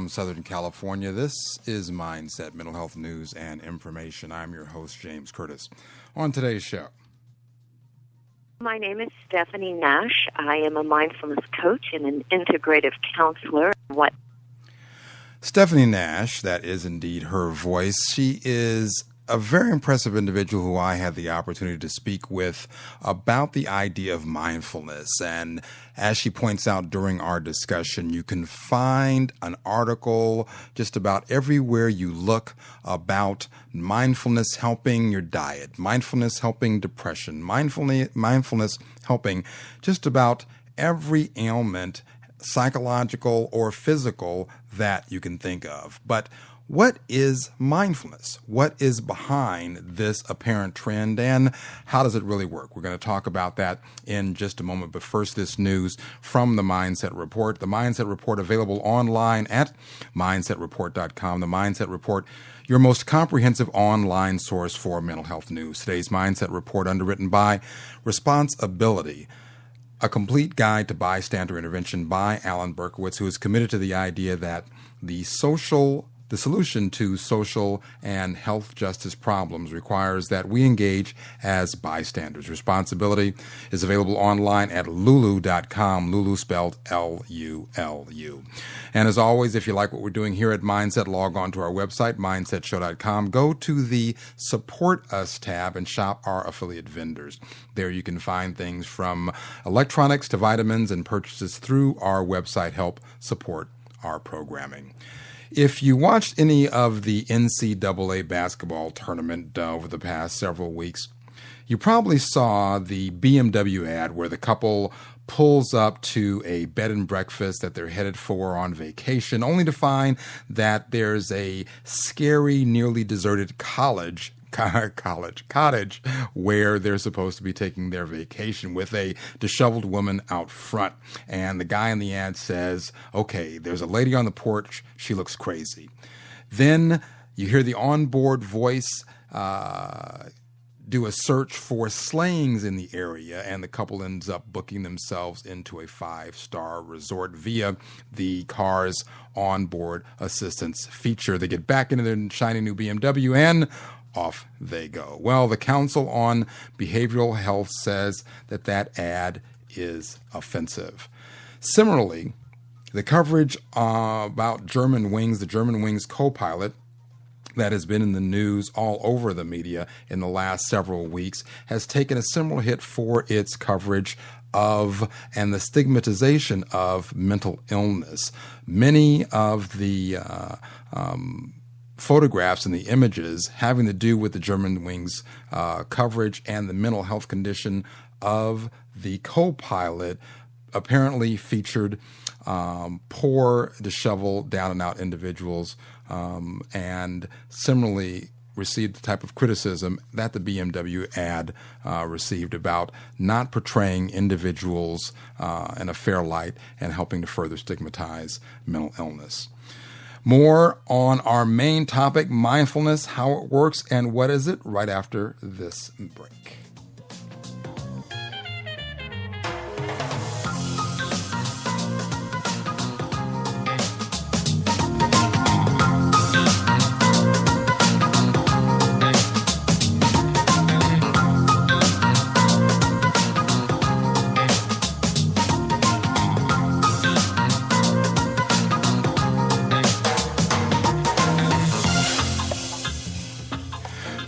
from Southern California. This is Mindset, Mental Health News and Information. I'm your host, James Curtis. On today's show. My name is Stephanie Nash. I am a mindfulness coach and an integrative counselor. Stephanie Nash, that is indeed her voice. She is a very impressive individual who I had the opportunity to speak with about the idea of mindfulness. And as she points out during our discussion, you can find an article just about everywhere you look about mindfulness helping your diet, mindfulness helping depression, mindfulness helping just about every ailment, psychological or physical, that you can think of. But what is mindfulness? What is behind this apparent trend, and how does it really work? We're going to talk about that in just a moment. But first, this news from the Mindset Report. The Mindset Report available online at mindsetreport.com. The Mindset Report, your most comprehensive online source for mental health news. Today's Mindset Report, underwritten by Responsibility, a complete guide to bystander intervention by Alan Berkowitz, who is committed to the idea that the solution to social and health justice problems requires that we engage as bystanders. Responsibility is available online at lulu.com, Lulu spelled L-U-L-U. And as always, if you like what we're doing here at Mindset, log on to our website, mindsetshow.com. Go to the Support Us tab and shop our affiliate vendors. There you can find things from electronics to vitamins, and purchases through our website help support our programming. If you watched any of the NCAA basketball tournament over the past several weeks, you probably saw the BMW ad where the couple pulls up to a bed and breakfast that they're headed for on vacation, only to find that there's a scary, nearly deserted cottage where they're supposed to be taking their vacation, with a disheveled woman out front. And the guy in the ad says, okay, there's a lady on the porch. She looks crazy. Then you hear the onboard voice do a search for slayings in the area, and the couple ends up booking themselves into a 5-star resort via the car's onboard assistance feature. They get back into their shiny new BMW and off they go. Well, the Council on Behavioral Health says that ad is offensive. Similarly, the coverage about Germanwings, the Germanwings co-pilot, that has been in the news all over the media in the last several weeks, has taken a similar hit for its coverage of and the stigmatization of mental illness. Many of the photographs and the images having to do with the Germanwings coverage and the mental health condition of the co-pilot apparently featured poor, disheveled, down-and-out individuals, and similarly received the type of criticism that the BMW ad received about not portraying individuals in a fair light and helping to further stigmatize mental illness. More on our main topic, mindfulness, how it works, and what is it, right after this break.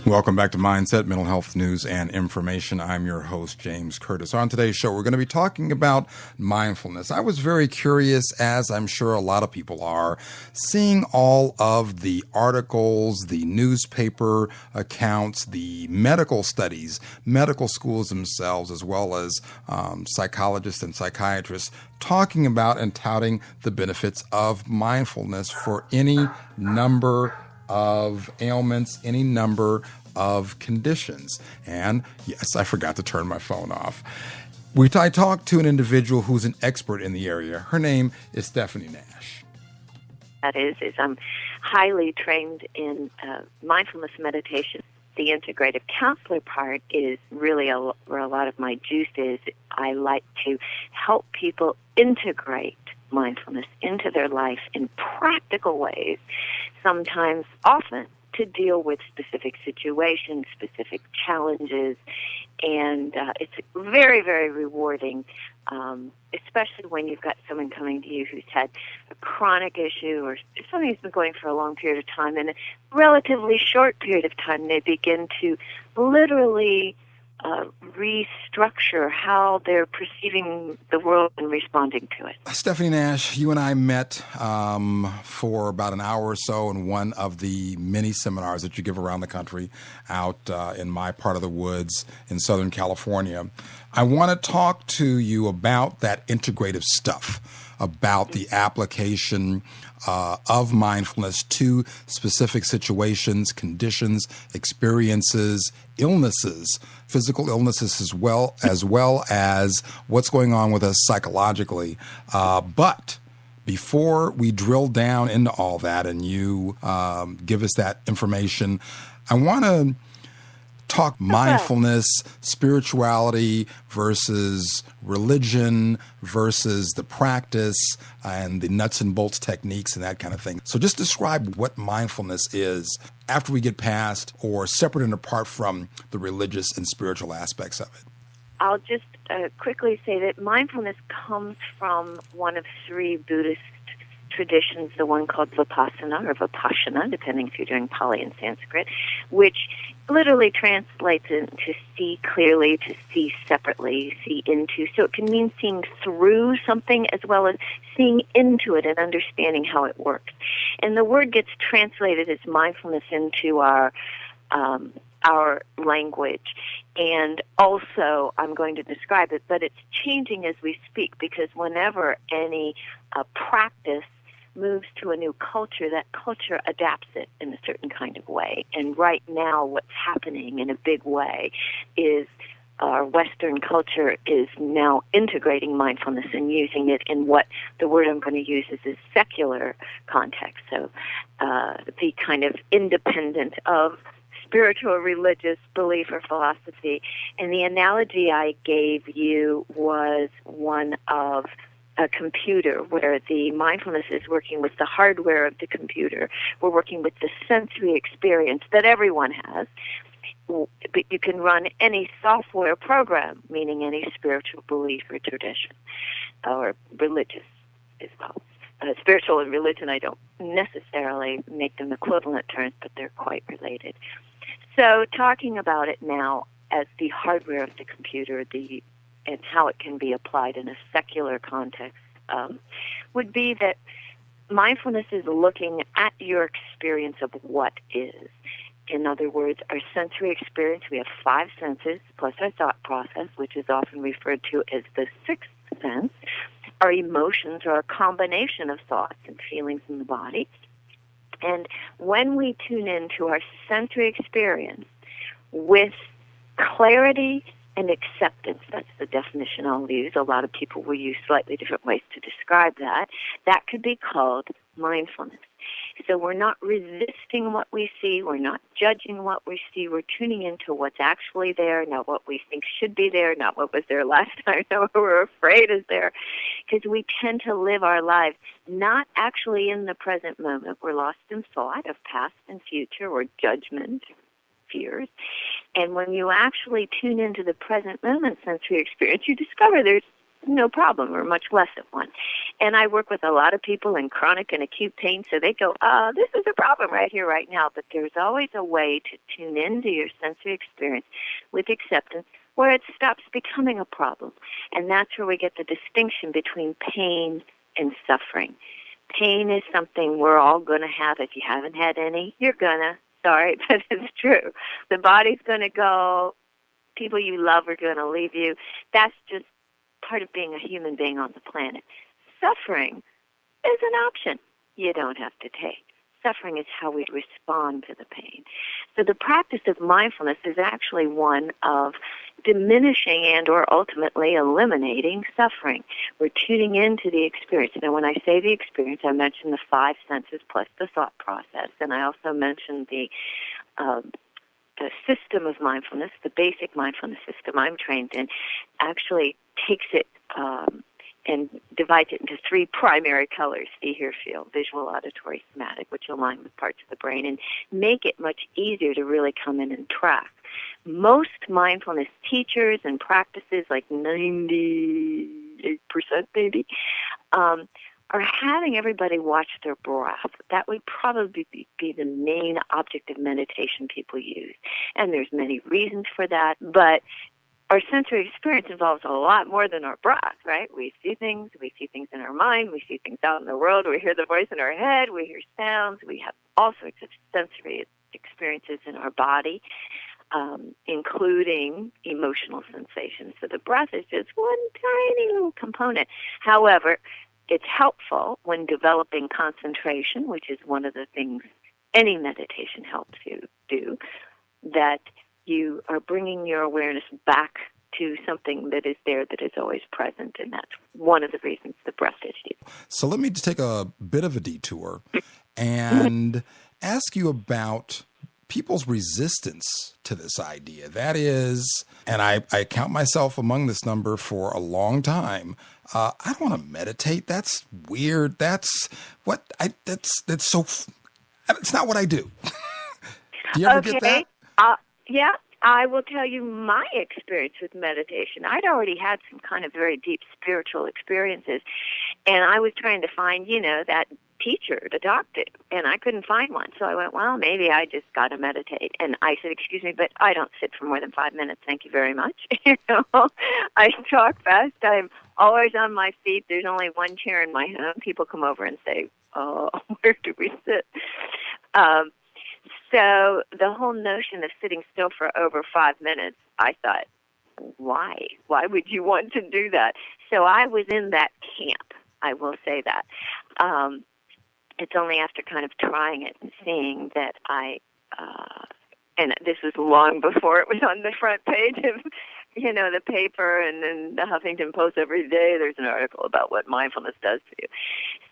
Welcome back to Mindset, Mental Health News and Information. I'm your host, James Curtis. On today's show, we're going to be talking about mindfulness. I was very curious, as I'm sure a lot of people are, seeing all of the articles, the newspaper accounts, the medical studies, medical schools themselves, as well as psychologists and psychiatrists talking about and touting the benefits of mindfulness for any number of ailments, any number of conditions. And yes, I forgot to turn my phone off. I talked to an individual who's an expert in the area. Her name is Stephanie Nash. That is I'm highly trained in mindfulness meditation. The integrative counselor part is really where a lot of my juice is. I like to help people integrate mindfulness into their life in practical ways, sometimes, often, to deal with specific situations, specific challenges, and it's very, very rewarding, especially when you've got someone coming to you who's had a chronic issue or something that's been going for a long period of time. In a relatively short period of time, they begin to literally restructure how they're perceiving the world and responding to it. Stephanie Nash, you and I met for about an hour or so in one of the many seminars that you give around the country out in my part of the woods in Southern California. I want to talk to you about that integrative stuff, about the application of mindfulness to specific situations, conditions, experiences, illnesses, physical illnesses as well as what's going on with us psychologically. But before we drill down into all that and you give us that information, I want to talk mindfulness, spirituality versus religion versus the practice and the nuts and bolts techniques and that kind of thing. So just describe what mindfulness is after we get past or separate and apart from the religious and spiritual aspects of it. I'll just quickly say that mindfulness comes from one of three Buddhist traditions, the one called Vipassana or Vipassana, depending if you're doing Pali and Sanskrit, which literally translates into see clearly, to see separately, see into. So it can mean seeing through something as well as seeing into it and understanding how it works. And the word gets translated as mindfulness into our language. And also, I'm going to describe it, but it's changing as we speak, because whenever any practice moves to a new culture, that culture adapts it in a certain kind of way. And right now, what's happening in a big way is our Western culture is now integrating mindfulness and using it in what the word I'm going to use is a secular context. So be kind of independent of spiritual, religious belief or philosophy. And the analogy I gave you was one of a computer, where the mindfulness is working with the hardware of the computer. We're working with the sensory experience that everyone has. But you can run any software program, meaning any spiritual belief or tradition, or religious as well. Spiritual and religion, I don't necessarily make them equivalent terms, but they're quite related. So talking about it now as the hardware of the computer, and how it can be applied in a secular context, would be that mindfulness is looking at your experience of what is. In other words, our sensory experience, we have 5 senses, plus our thought process, which is often referred to as the sixth sense. Our emotions are a combination of thoughts and feelings in the body. And when we tune into our sensory experience with clarity and acceptance, that's the definition I'll use. A lot of people will use slightly different ways to describe that. That could be called mindfulness. So we're not resisting what we see. We're not judging what we see. We're tuning into what's actually there, not what we think should be there, not what was there last time, not what we're afraid is there. Because we tend to live our lives not actually in the present moment. We're lost in thought of past and future or judgment, fears. And when you actually tune into the present moment sensory experience, you discover there's no problem or much less of one. And I work with a lot of people in chronic and acute pain, so they go, this is a problem right here, right now. But there's always a way to tune into your sensory experience with acceptance where it stops becoming a problem. And that's where we get the distinction between pain and suffering. Pain is something we're all going to have. If you haven't had any, you're going to. Sorry, but it's true. The body's going to go. People you love are going to leave you. That's just part of being a human being on the planet. Suffering is an option you don't have to take. Suffering is how we respond to the pain. So the practice of mindfulness is actually one of diminishing and or ultimately eliminating suffering. We're tuning into the experience. Now, when I say the experience, I mention the 5 senses plus the thought process, and I also mention the system of mindfulness, the basic mindfulness system I'm trained in, actually takes it and divides it into three primary colors: see, hear, feel, visual, auditory, somatic, which align with parts of the brain and make it much easier to really come in and track. Most mindfulness teachers and practices, like 98% maybe, are having everybody watch their breath. That would probably be the main object of meditation people use. And there's many reasons for that, but our sensory experience involves a lot more than our breath, right? We see things in our mind, we see things out in the world, we hear the voice in our head, we hear sounds, we have all sorts of sensory experiences in our body, including emotional sensations. So the breath is just one tiny little component. However, it's helpful when developing concentration, which is one of the things any meditation helps you do, that you are bringing your awareness back to something that is there, that is always present, and that's one of the reasons the breath is used. So let me just take a bit of a detour and ask you about people's resistance to this idea. That is, and I count myself among this number for a long time. I don't want to meditate. That's weird. That's so. It's not what I do. Do you ever get that? Yeah, I will tell you my experience with meditation. I'd already had some kind of very deep spiritual experiences, and I was trying to find, that teacher to talk to, and I couldn't find one. So I went, well, maybe I just got to meditate. And I said, excuse me, but I don't sit for more than 5 minutes. Thank you very much. I talk fast. I'm always on my feet. There's only one chair in my home. People come over and say, oh, where do we sit? So the whole notion of sitting still for over 5 minutes, I thought, why? Why would you want to do that? So I was in that camp, I will say that. It's only after kind of trying it and seeing that and this was long before it was on the front page of, the paper, and then the Huffington Post every day, there's an article about what mindfulness does to you.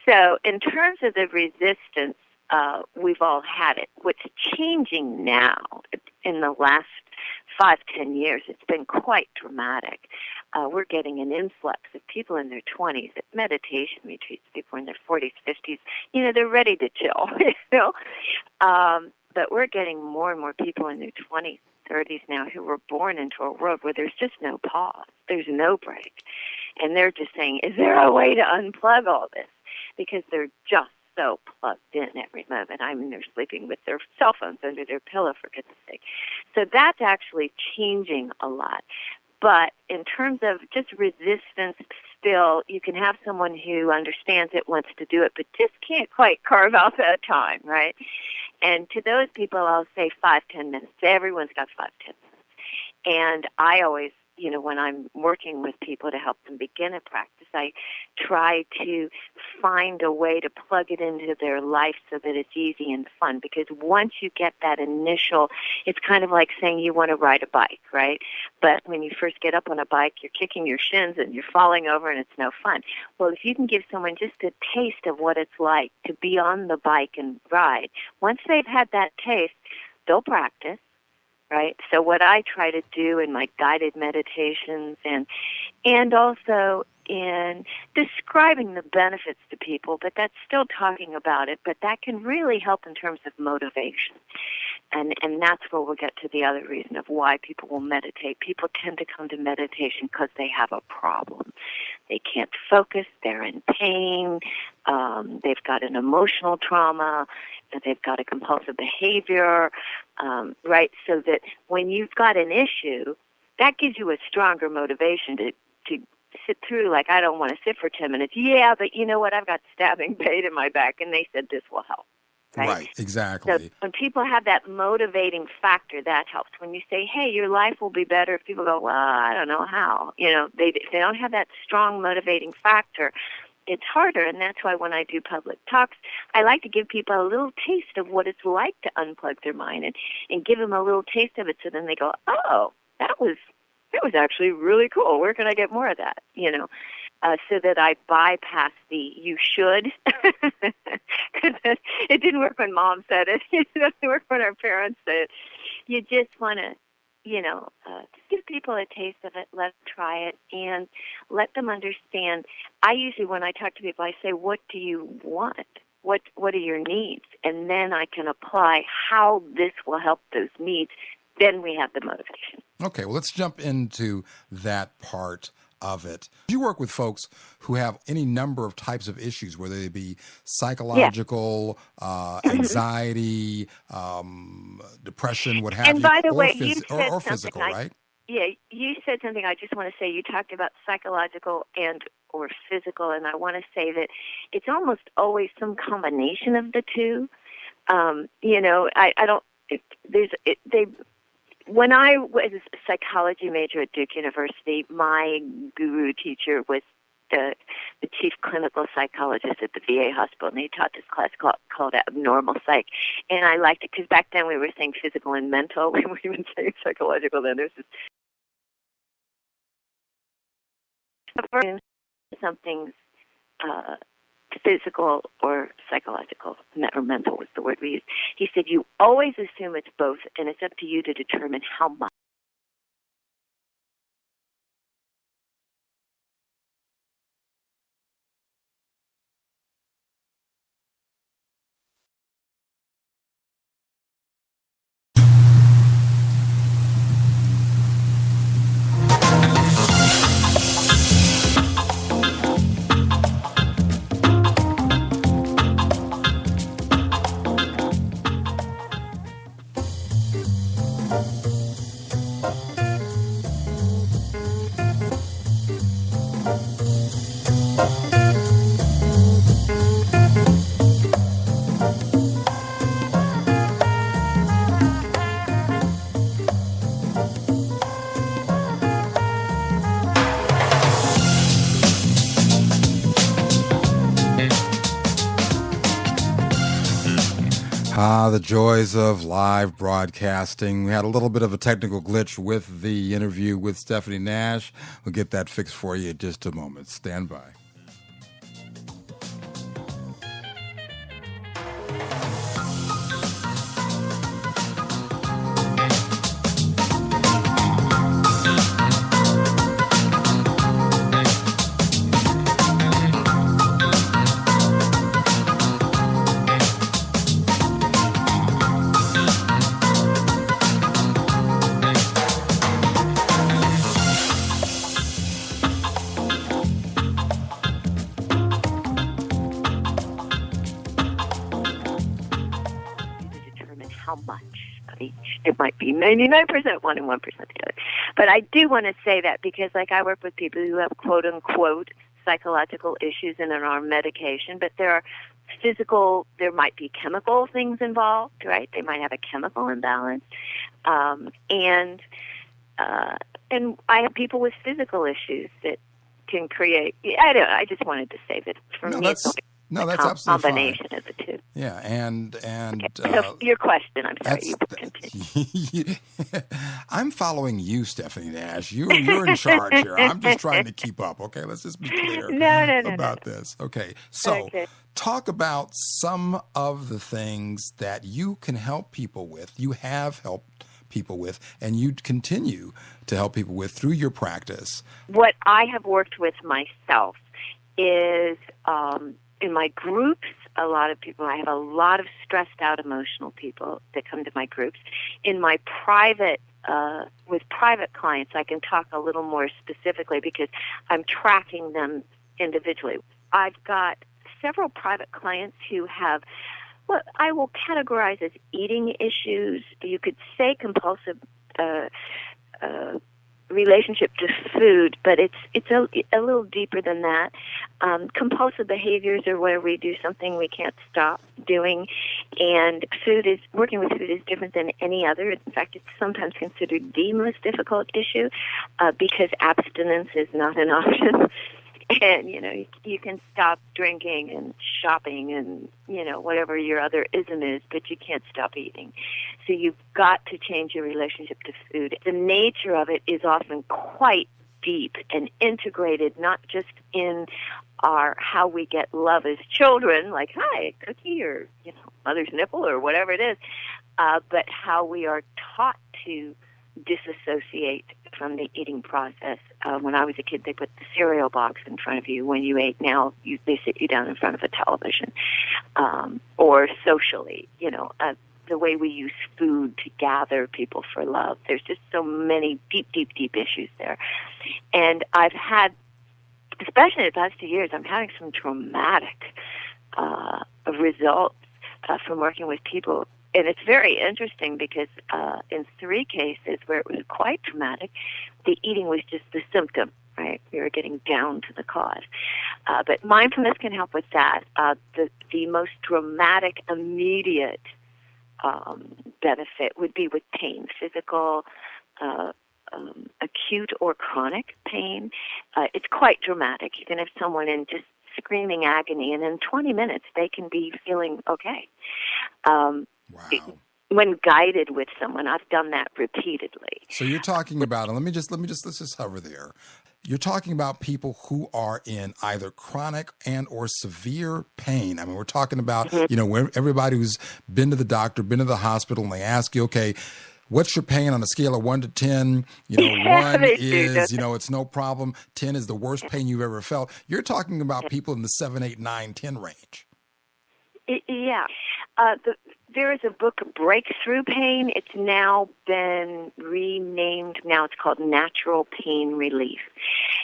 So in terms of the resistance, we've all had it. What's changing now in the last 5-10 years, it's been quite dramatic. We're getting an influx of people in their 20s at meditation retreats, people in their 40s, 50s. They're ready to chill, but we're getting more and more people in their 20s, 30s now who were born into a world where there's just no pause. There's no break. And they're just saying, is there a way to unplug all this? Because they're just so plugged in every moment. They're sleeping with their cell phones under their pillow, for goodness sake. So that's actually changing a lot. But in terms of just resistance, still, you can have someone who understands it, wants to do it, but just can't quite carve out that time, right? And to those people, I'll say 5-10 minutes. Everyone's got 5-10 minutes. And I always, when I'm working with people to help them begin a practice, I try to find a way to plug it into their life so that it's easy and fun. Because once you get that initial, it's kind of like saying you want to ride a bike, right? But when you first get up on a bike, you're kicking your shins and you're falling over and it's no fun. Well, if you can give someone just a taste of what it's like to be on the bike and ride, once they've had that taste, they'll practice. Right. So what I try to do in my guided meditations and also in describing the benefits to people, but that's still talking about it, but that can really help in terms of motivation. And that's where we'll get to the other reason of why people will meditate. People tend to come to meditation because they have a problem. They can't focus, they're in pain, they've got an emotional trauma, they've got a compulsive behavior, right? So that when you've got an issue, that gives you a stronger motivation to sit through, like, I don't want to sit for 10 minutes. Yeah, but you know what? I've got stabbing pain in my back, and they said this will help. Right, exactly. So when people have that motivating factor, that helps. When you say, hey, your life will be better, if people go, well, I don't know how. They don't have that strong motivating factor, it's harder. And that's why when I do public talks, I like to give people a little taste of what it's like to unplug their mind and give them a little taste of it so then they go, oh, that was actually really cool. Where can I get more of that? So that I bypass the you should. Because it didn't work when Mom said it. It doesn't work when our parents said it. You just want to just give people a taste of it, let them try it, and let them understand. I usually, when I talk to people, I say, what do you want? What are your needs? And then I can apply how this will help those needs. Then we have the motivation. Okay, well, let's jump into that part of it. You work with folks who have any number of types of issues, whether they be psychological, anxiety, depression, what have and you, by the or, way, you said or something. physical, right? Yeah, you said something I just want to say. You talked about psychological and or physical, and I want to say that it's almost always some combination of the two. I don't. When I was a psychology major at Duke University, my guru teacher was the chief clinical psychologist at the VA hospital, and he taught this class called Abnormal Psych. And I liked it because back then we were saying physical and mental. We weren't even saying psychological then. There's something's physical or psychological, or mental was the word we used. He said, you always assume it's both, and it's up to you to determine how much. The joys of live broadcasting. We had a little bit of a technical glitch with the interview with Stephanie Nash. We'll get that fixed for you in just a moment. Stand by. How much of each. It might be 99% one and 1% the other. But I do want to say that because, like, I work with people who have quote-unquote psychological issues and are on medication, but there are there might be chemical things involved, right? They might have a chemical imbalance. And I have people with physical issues that can create, I just wanted to say that for me it's that's absolutely combination fine. of the two. Yeah, and okay. So your question, I'm sorry, you continue. I'm following you, Stephanie Nash. You're in charge here. I'm just trying to keep up. Okay, let's just be clear about this. Okay, so talk about some of the things that you can help people with. You have helped people with, and you continue to help people with through your practice. What I have worked with myself is in my groups, a lot of people, I have a lot of stressed out emotional people that come to my groups. In my with private clients, I can talk a little more specifically because I'm tracking them individually. I've got several private clients who have what I will categorize as eating issues. You could say compulsive relationship to food, but it's a little deeper than that. Compulsive behaviors are where we do something we can't stop doing, and working with food is different than any other. In fact, it's sometimes considered the most difficult issue because abstinence is not an option. And, you can stop drinking and shopping and, whatever your other ism is, but you can't stop eating. So you've got to change your relationship to food. The nature of it is often quite deep and integrated, not just in how we get love as children, like, hi, cookie, or, mother's nipple, or whatever it is, but how we are taught to disassociate from the eating process. When I was a kid, they put the cereal box in front of you when you ate. Now they sit you down in front of a television. Or socially, the way we use food to gather people for love. There's just so many deep issues there. And I've had, especially in the past 2 years, I'm having some dramatic results from working with people. And it's very interesting because in 3 cases where it was quite traumatic, the eating was just the symptom, right? We were getting down to the cause. But mindfulness can help with that. The most dramatic, immediate benefit would be with pain, physical, acute or chronic pain. It's quite dramatic. You can have someone in just screaming agony, and in 20 minutes they can be feeling okay. Wow. When guided with someone, I've done that repeatedly. So you're talking about, and let's just hover there. You're talking about people who are in either chronic and or severe pain. I mean, we're talking about, everybody who's been to the doctor, been to the hospital, and they ask you, okay, what's your pain on a scale of 1 to 10? 1 is, it's no problem. 10 is the worst pain you've ever felt. You're talking about people in the 7, 8, 9, 10 range. Yeah. There is a book, Breakthrough Pain. It's now been renamed. Now it's called Natural Pain Relief.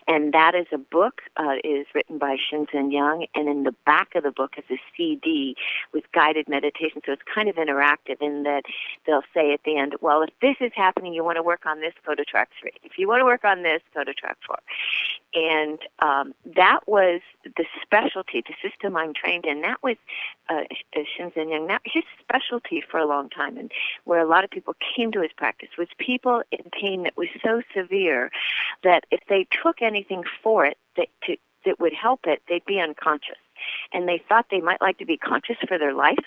And that is a book, is written by Shinzen Young, and in the back of the book is a CD with guided meditation. So it's kind of interactive in that they'll say at the end, well, if this is happening, you want to work on this, go to track 3. If you want to work on this, go to track 4. And that was the specialty, the system I'm trained in. That was Shinzen Young. That was his specialty for a long time, and where a lot of people came to his practice was people in pain that was so severe that if they took anything for it that would help it, they'd be unconscious. And they thought they might like to be conscious for their life,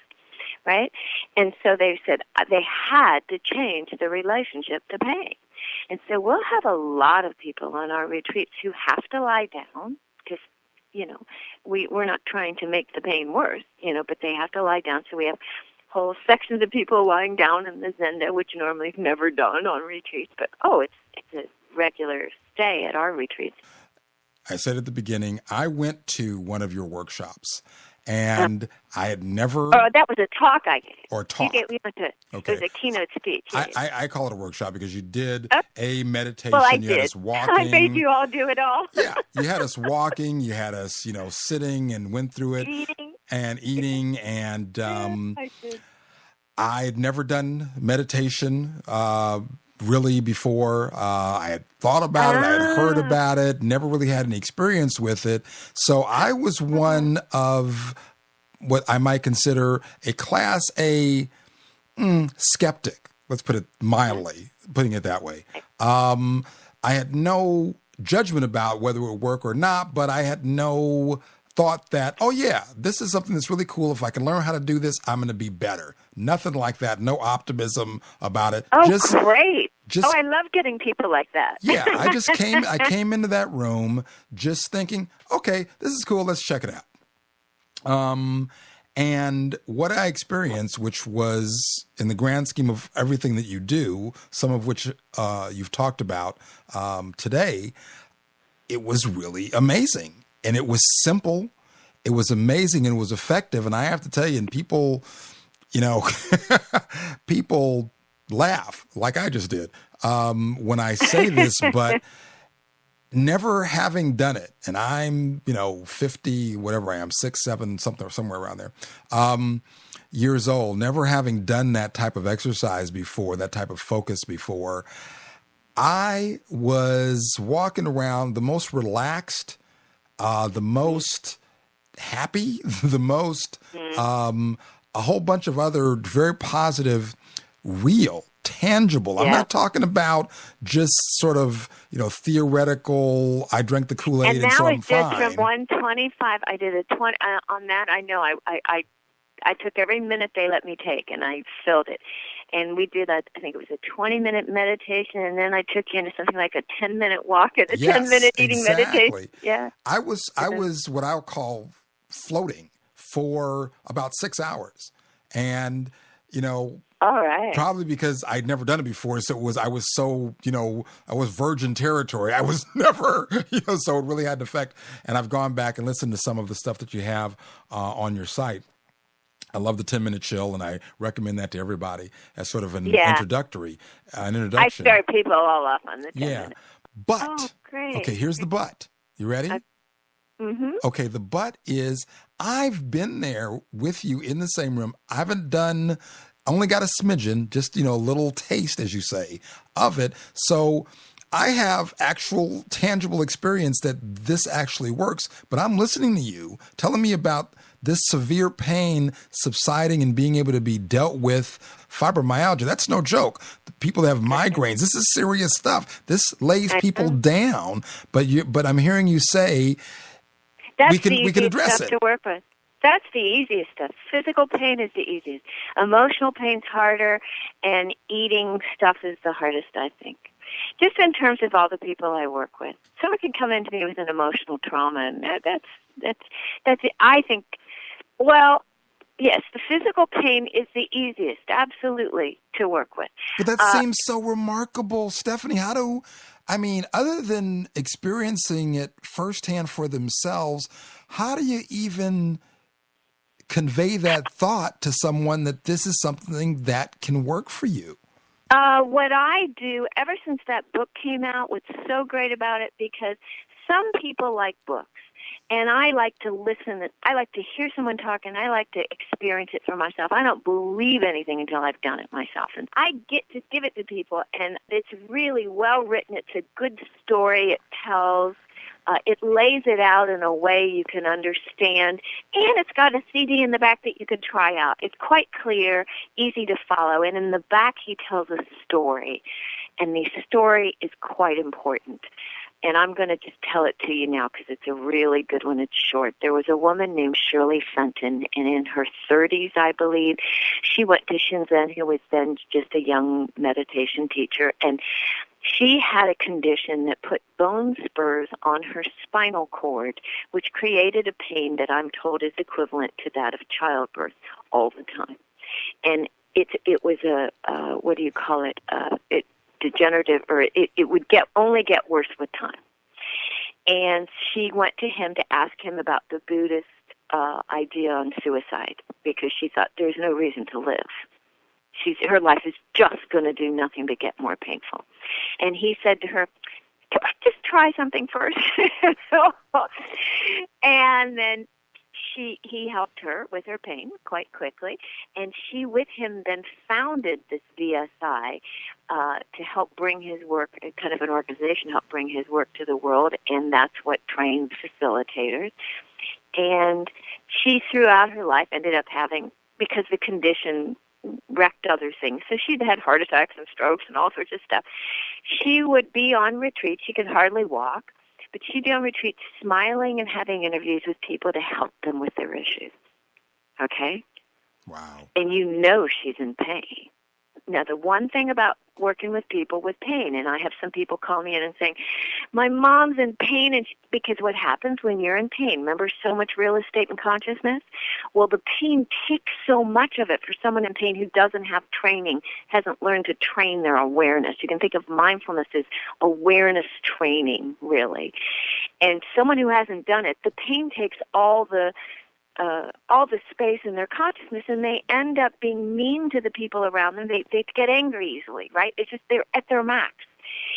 right? And so they said they had to change the relationship to pain. And so we'll have a lot of people on our retreats who have to lie down because, we're not trying to make the pain worse, but they have to lie down. So we have whole sections of people lying down in the Zenda, which normally is never done on retreats. But, it's a regular stay at our retreats. I said at the beginning, I went to one of your workshops. And I had never... Oh, that was a talk I gave. Or talk. We went to, okay. It was a keynote speech. I call it a workshop because you did a meditation. Well, I you did. Had us walking. I made you all do it all. Yeah. You had us walking. You had us, sitting and went through it. Eating. And I had never done meditation really before. I had thought about it. I had heard about it. Never really had any experience with it. So I was one of what I might consider a Class A skeptic. Let's put it mildly, putting it that way. I had no judgment about whether it would work or not, but I had no thought that, this is something that's really cool. If I can learn how to do this, I'm going to be better. Nothing like that. No optimism about it. Oh, great. I love getting people like that. Yeah, I came into that room just thinking, okay, this is cool. Let's check it out. And what I experienced, which was in the grand scheme of everything that you do, some of which you've talked about today, it was really amazing. And it was simple. It was amazing and it was effective. And I have to tell you, and people, people laugh like I just did when I say this, but never having done it, and I'm, 50, whatever I am, 6, 7, something, somewhere around there, years old, never having done that type of exercise before, that type of focus before, I was walking around the most relaxed, the most happy, the most, a whole bunch of other very positive, real, tangible. Yeah. I'm not talking about just sort of, theoretical, I drank the Kool-Aid and so I'm fine. And now it's just from 125, I did a 20, on that I know I took every minute they let me take and I filled it. And we did I think it was a 20-minute meditation, and then I took you into something like a 10-minute walk and a 10-minute eating meditation. Yeah. I was what I would call floating for about 6 hours. And, All right. Probably because I'd never done it before. So I was so, I was virgin territory. I was never, so it really had an effect. And I've gone back and listened to some of the stuff that you have on your site. I love the 10-minute chill, and I recommend that to everybody as sort of an I introduction. start people all off on the 10 Yeah. minutes. But, Oh, great. okay, here's the but. You ready? Mm-hmm. Okay, the but is I've been there with you in the same room. I haven't only got a smidgen, just, a little taste, as you say, of it. So I have actual tangible experience that this actually works, but I'm listening to you telling me about this severe pain subsiding and being able to be dealt with. Fibromyalgia, that's no joke. The people that have migraines, this is serious stuff. This lays people down, but I'm hearing you say we can address stuff it. To work with. That's the easiest stuff. Physical pain is the easiest. Emotional pain's harder, and eating stuff is the hardest, I think. Just in terms of all the people I work with. Someone can come into me with an emotional trauma, and that's I think, well, yes, the physical pain is the easiest, absolutely, to work with. But that seems so remarkable, Stephanie. Other than experiencing it firsthand for themselves, how do you even convey that thought to someone that this is something that can work for you? What I do, ever since that book came out, what's so great about it, because some people like books, and I like to listen. I like to hear someone talk, and I like to experience it for myself. I don't believe anything until I've done it myself. And I get to give it to people, and it's really well written. It's a good story. It tells. It lays it out in a way you can understand, and it's got a CD in the back that you can try out. It's quite clear, easy to follow, and in the back he tells a story, and the story is quite important. And I'm going to just tell it to you now because it's a really good one. It's short. There was a woman named Shirley Fenton, and in her 30s, I believe, she went to Shinzen, who was then just a young meditation teacher, and she had a condition that put bone spurs on her spinal cord, which created a pain that I'm told is equivalent to that of childbirth all the time. And it was what do you call it? Degenerative, or it would only get worse with time. And she went to him to ask him about the Buddhist idea on suicide, because she thought there's no reason to live. Her life is just going to do nothing but get more painful. And he said to her, "Can I just try something first?" And then he helped her with her pain quite quickly, and she with him then founded this BSI to help bring his work, kind of an organization to help bring his work to the world, and that's what trains facilitators. And she throughout her life ended up having, because the condition wrecked other things. So she'd had heart attacks and strokes and all sorts of stuff. She would be on retreat. She could hardly walk, but she'd be on retreat smiling and having interviews with people to help them with their issues. Okay? Wow. And she's in pain. Now, the one thing about working with people with pain, and I have some people call me in and saying, my mom's in pain, and because what happens when you're in pain, remember so much real estate and consciousness? Well, the pain takes so much of it for someone in pain who doesn't have training, hasn't learned to train their awareness. You can think of mindfulness as awareness training, really. And someone who hasn't done it, the pain takes all the space in their consciousness, and they end up being mean to the people around them. They get angry easily, right? They're at their max.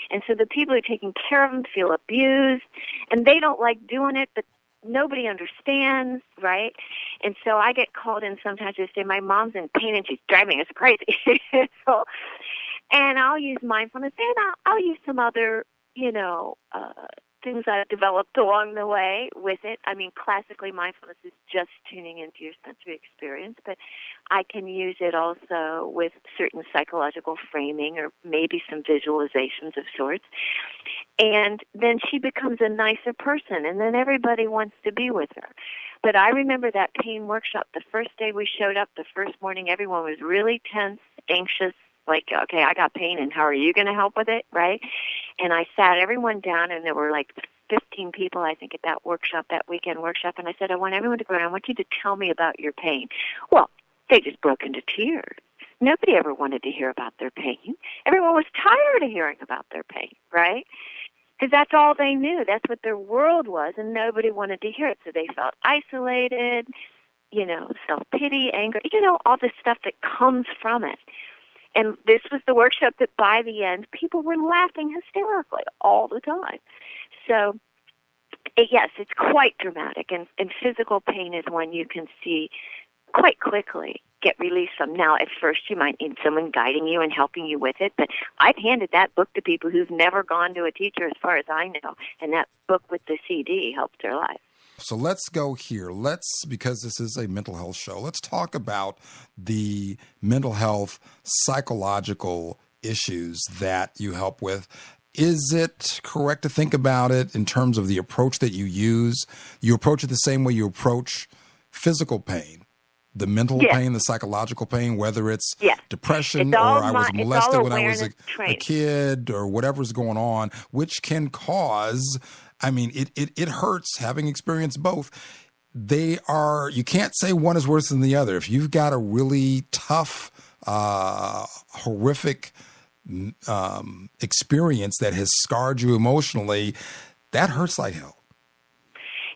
And so the people who are taking care of them feel abused, and they don't like doing it, but nobody understands, right? And so I get called in sometimes to say, my mom's in pain and she's driving us crazy. And I'll use mindfulness, and I'll use some other, things I've developed along the way with it. I mean, classically, mindfulness is just tuning into your sensory experience, but I can use it also with certain psychological framing or maybe some visualizations of sorts. And then she becomes a nicer person, and then everybody wants to be with her. But I remember that pain workshop, the first day we showed up, the first morning, everyone was really tense, anxious, like, okay, I got pain, and how are you going to help with it, right? And I sat everyone down, and there were like 15 people, I think, at that workshop, that weekend workshop, and I said, I want everyone to go around. I want you to tell me about your pain. Well, they just broke into tears. Nobody ever wanted to hear about their pain. Everyone was tired of hearing about their pain, right? Because that's all they knew. That's what their world was, and nobody wanted to hear it. So they felt isolated, self-pity, anger, all this stuff that comes from it. And this was the workshop that by the end, people were laughing hysterically all the time. So, yes, it's quite dramatic. And physical pain is one you can see quite quickly get released from. Now, at first, you might need someone guiding you and helping you with it. But I've handed that book to people who've never gone to a teacher, as far as I know. And that book with the CD helped their life. So let's go here. Because this is a mental health show, let's talk about the mental health psychological issues that you help with. Is it correct to think about it in terms of the approach that you use? You approach it the same way you approach physical pain, the mental pain, the psychological pain, whether it's depression or I was molested when I was a kid or whatever's going on, which can cause, it hurts having experienced both. You can't say one is worse than the other. If you've got a really tough, horrific experience that has scarred you emotionally, that hurts like hell.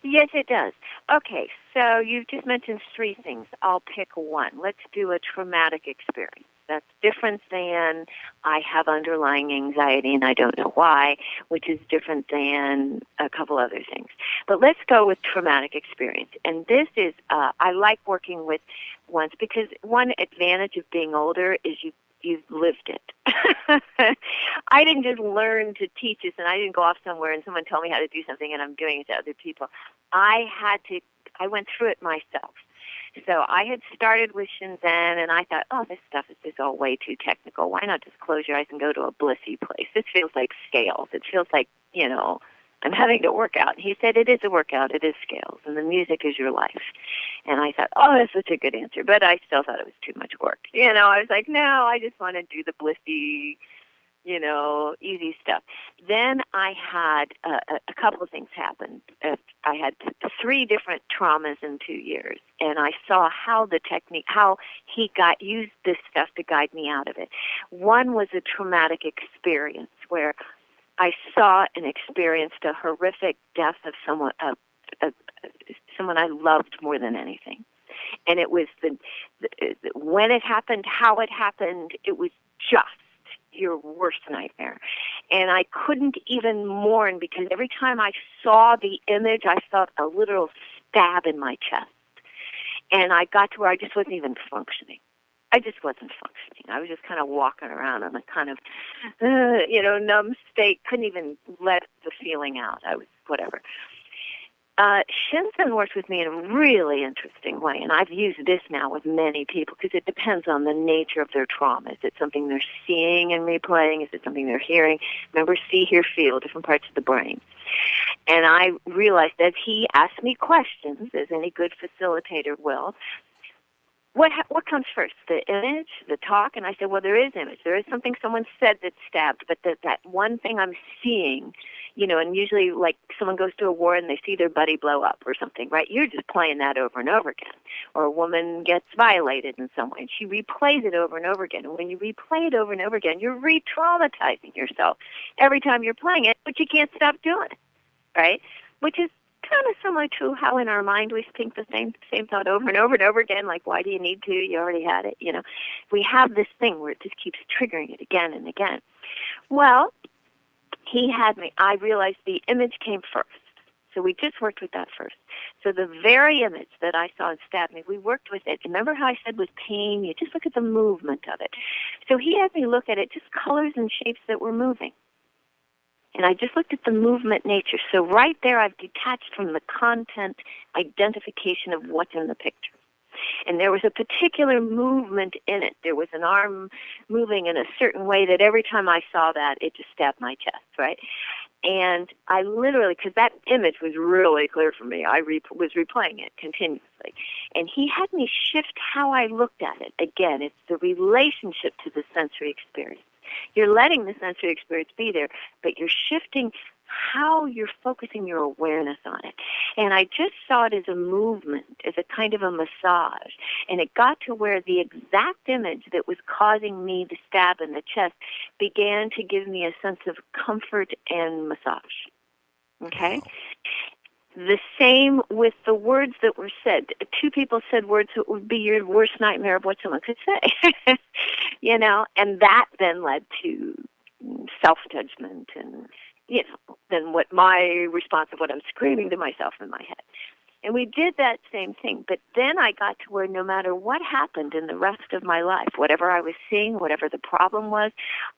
Yes, it does. Okay, so you've just mentioned three things. I'll pick one. Let's do a traumatic experience. That's different than I have underlying anxiety and I don't know why, which is different than a couple other things. But let's go with traumatic experience. And this is, I like working with ones because one advantage of being older is you've lived it. I didn't just learn to teach this, and I didn't go off somewhere and someone told me how to do something and I'm doing it to other people. I went through it myself. So I had started with Shinzen, and I thought, this stuff is just all way too technical. Why not just close your eyes and go to a blissy place? This feels like scales. It feels like, I'm having to work out. He said, it is a workout. It is scales, and the music is your life. And I thought, that's such a good answer. But I still thought it was too much work. I was like, no, I just want to do the blissy, easy stuff. Then I had a couple of things happen. I had 3 different traumas in 2 years, and I saw how he used this stuff to guide me out of it. One was a traumatic experience where I saw and experienced a horrific death of someone I loved more than anything. And it was when it happened, how it happened, it was just your worst nightmare. And I couldn't even mourn because every time I saw the image, I felt a literal stab in my chest. And I got to where I just wasn't even functioning. I just wasn't functioning. I was just kind of walking around in a kind of, numb state. Couldn't even let the feeling out. I was whatever. Shinzen works with me in a really interesting way, and I've used this now with many people because it depends on the nature of their trauma. Is it something they're seeing and replaying? Is it something they're hearing? Remember, see, hear, feel, different parts of the brain. And I realized as he asked me questions, as any good facilitator will, what comes first, the image, the talk? And I said, well, there is image. There is something someone said that stabbed, but that one thing I'm seeing, and usually like someone goes to a war and they see their buddy blow up or something, right? You're just playing that over and over again. Or a woman gets violated in some way, and she replays it over and over again. And when you replay it over and over again, you're re-traumatizing yourself every time you're playing it, but you can't stop doing it, right? Which is kind of similar to how in our mind we think the same thought over and over and over again, like, why do you need to? You already had it, We have this thing where it just keeps triggering it again and again. Well, he had me. I realized the image came first. So we just worked with that first. So the very image that I saw and stabbed me, we worked with it. Remember how I said with pain, you just look at the movement of it. So he had me look at it, just colors and shapes that were moving. And I just looked at the movement nature. So right there, I've detached from the content identification of what's in the picture. And there was a particular movement in it. There was an arm moving in a certain way that every time I saw that, it just stabbed my chest, right? And I literally, because that image was really clear for me, I was replaying it continuously. And he had me shift how I looked at it. Again, it's the relationship to the sensory experience. You're letting the sensory experience be there, but you're shifting how you're focusing your awareness on it. And I just saw it as a movement, as a kind of a massage. And it got to where the exact image that was causing me the stab in the chest began to give me a sense of comfort and massage. Okay? The same with the words that were said. Two people said words that would be your worst nightmare of what someone could say. And that then led to self-judgment and, then what my response of what I'm screaming to myself in my head. And we did that same thing. But then I got to where no matter what happened in the rest of my life, whatever I was seeing, whatever the problem was,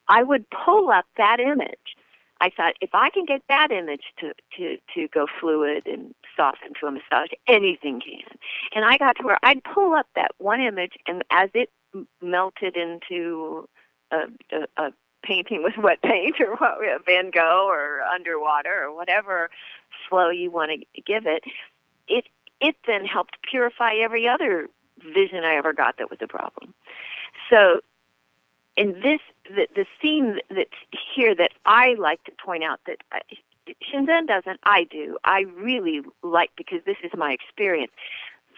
I would pull up that image. I thought, if I can get that image to go fluid and soften to a massage, anything can. And I got to where I'd pull up that one image, and as it melted into a painting with wet paint or Van Gogh or underwater or whatever flow you want to give it, it then helped purify every other vision I ever got that was a problem. So in this, the theme that's here that I like to point out that Shinzen doesn't, I do. I really like, because this is my experience,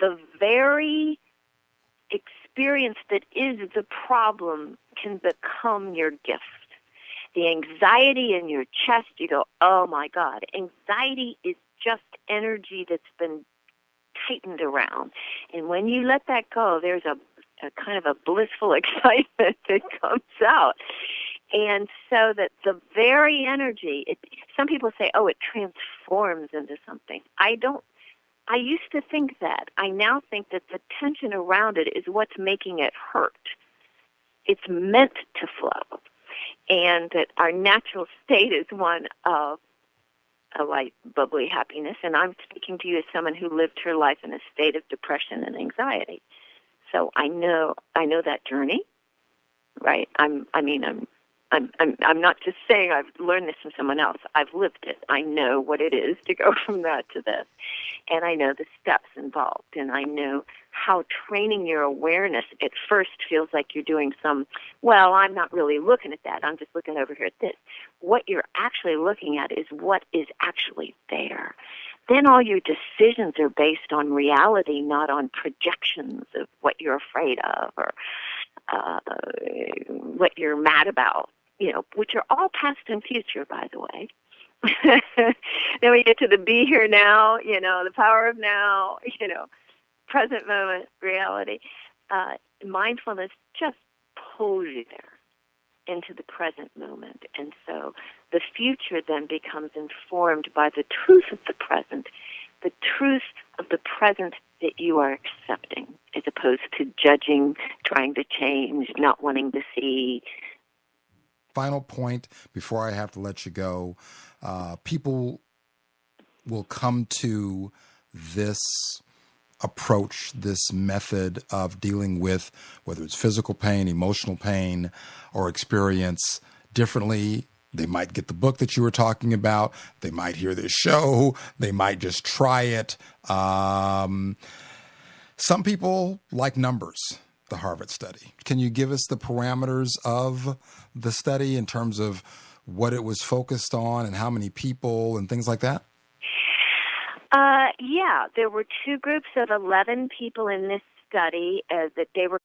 the very experience that is the problem can become your gift. The anxiety in your chest, you go, oh my God. Anxiety is just energy that's been tightened around. And when you let that go, there's a kind of a blissful excitement that comes out. And so that the very energy, some people say, oh, it transforms into something. I used to think that. I now think that the tension around it is what's making it hurt. It's meant to flow. And that our natural state is one of a light, bubbly happiness. And I'm speaking to you as someone who lived her life in a state of depression and anxiety. So I know that journey, right? I'm not just saying I've learned this from someone else. I've lived it. I know what it is to go from that to this. And I know the steps involved. And I know how training your awareness at first feels like you're doing I'm not really looking at that. I'm just looking over here at this. What you're actually looking at is what is actually there. Then all your decisions are based on reality, not on projections of what you're afraid of or what you're mad about, which are all past and future, by the way. Then we get to the be here now, the power of now, present moment reality. Mindfulness just pulls you there into the present moment. And so the future then becomes informed by the truth of the present that you are accepting, as opposed to judging, trying to change, not wanting to see. Final point before I have to let you go. People will come to this approach, this method of dealing with whether it's physical pain, emotional pain, or experience differently. They might get the book that you were talking about. They might hear this show. They might just try it. Some people like numbers, the Harvard study. Can you give us the parameters of the study in terms of what it was focused on and how many people and things like that? Yeah, there were two groups of 11 people in this study that they were.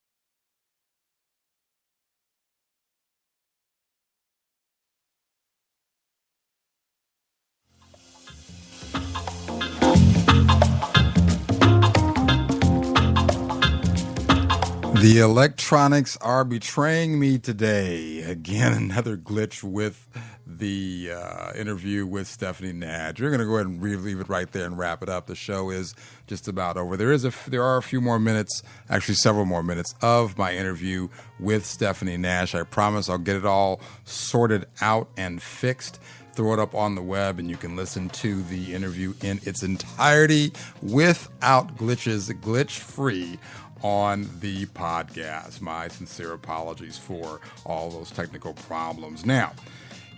The electronics are betraying me today. Again, another glitch with the interview with Stephanie Nash. We're going to go ahead and leave it right there and wrap it up. The show is just about over. There are a few more minutes, actually several more minutes, of my interview with Stephanie Nash. I promise I'll get it all sorted out and fixed. Throw it up on the web, and you can listen to the interview in its entirety without glitches, glitch-free, on the podcast. My sincere apologies for all those technical problems. Now,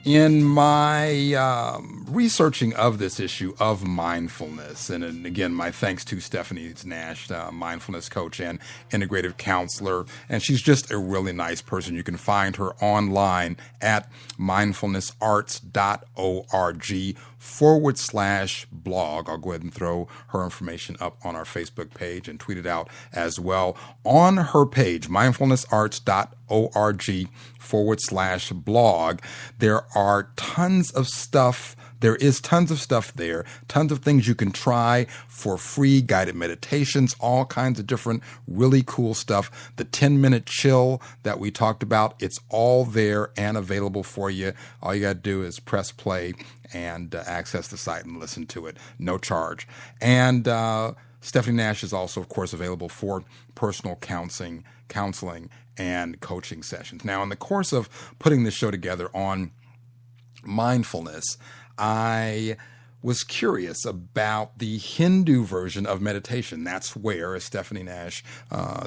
In my researching of this issue of mindfulness, and again, my thanks to Stephanie Nash, mindfulness coach and integrative counselor, and she's just a really nice person. You can find her online at mindfulnessarts.org/blog. I'll go ahead and throw her information up on our Facebook page and tweet it out as well. On her page, mindfulnessarts.org/blog, there are tons of stuff. There is tons of stuff there, tons of things you can try for free, guided meditations, all kinds of different really cool stuff. The 10-minute chill that we talked about, it's all there and available for you. All you got to do is press play and access the site and listen to it. No charge. And Stephanie Nash is also, of course, available for personal counseling and coaching sessions. Now, in the course of putting this show together on mindfulness, I was curious about the Hindu version of meditation. That's where, as Stephanie Nash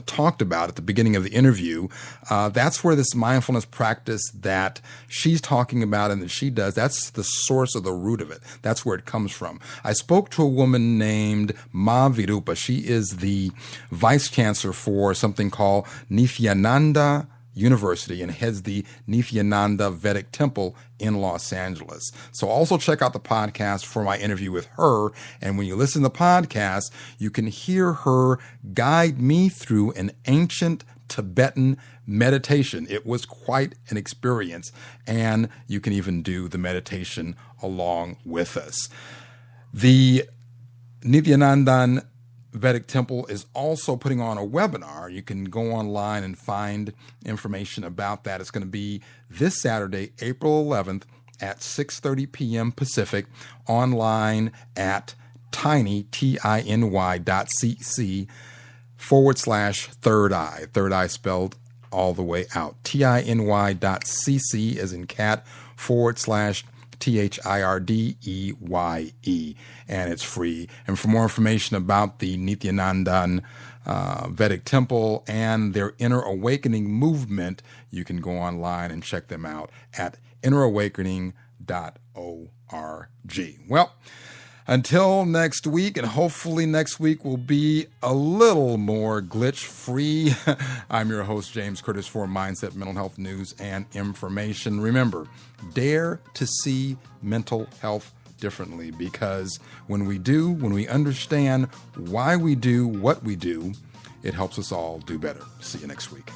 talked about at the beginning of the interview, that's where this mindfulness practice that she's talking about and that she does, that's the source of the root of it. That's where it comes from. I spoke to a woman named Ma Virupa. She is the vice chancellor for something called Nithyananda University and heads the Nithyananda Vedic Temple in Los Angeles. So also check out the podcast for my interview with her. And when you listen to the podcast, you can hear her guide me through an ancient Tibetan meditation. It was quite an experience, and you can even do the meditation along with us. The Nithyananda Vedic Temple is also putting on a webinar. You can go online and find information about that. It's going to be this Saturday, April 11th at 6:30 p.m. Pacific, online at tiny.cc/third eye. Third eye spelled all the way out. tiny.cc as in cat /THIRDEYE, and it's free. And for more information about the Nithyananda Vedic Temple and their Inner Awakening movement, you can go online and check them out at innerawakening.org. Well, until next week, and hopefully next week will be a little more glitch-free. I'm your host, James Curtis, for Mindset, Mental Health News, and Information. Remember, dare to see mental health differently, because when we understand why we do what we do, it helps us all do better. See you next week.